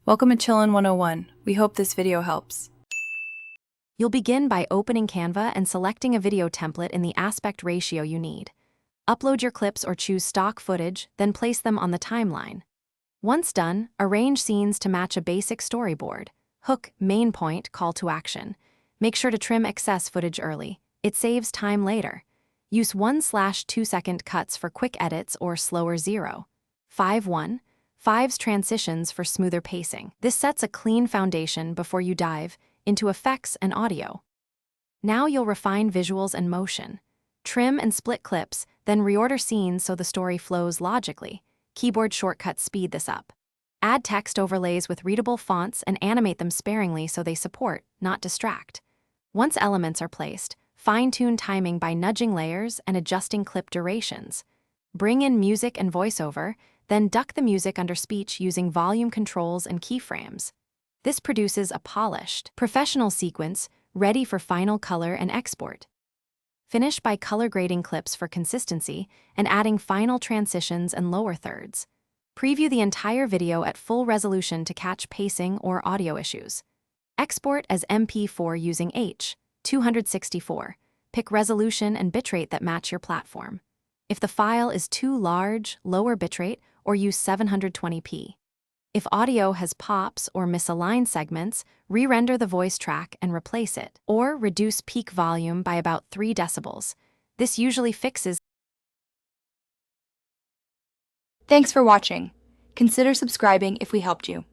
Welcome to Chillin' 101. We hope this video helps. You'll begin by opening Canva and selecting a video template in the aspect ratio you need. Upload your clips or choose stock footage, then place them on the timeline. Once done, arrange scenes to match a basic storyboard. Hook, main point, call to action. Make sure to trim excess footage early. It saves time later. Use 1/2 second cuts for quick edits or slower 0.5's transitions for smoother pacing. This sets a clean foundation before you dive into effects and audio. Now you'll refine visuals and motion. Trim and split clips, then reorder scenes so the story flows logically. Keyboard shortcuts speed this up. Add text overlays with readable fonts and animate them sparingly so they support, not distract. Once elements are placed, fine-tune timing by nudging layers and adjusting clip durations. Bring in music and voiceover, then duck the music under speech using volume controls and keyframes. This produces a polished, professional sequence ready for final color and export. Finish by color grading clips for consistency and adding final transitions and lower thirds. Preview the entire video at full resolution to catch pacing or audio issues. Export as MP4 using H.264. Pick resolution and bitrate that match your platform. If the file is too large, lower bitrate or use 720p. If audio has pops or misaligned segments, re-render the voice track and replace it, or reduce peak volume by about 3 decibels. This usually fixes. Thanks for watching. Consider subscribing if we helped you.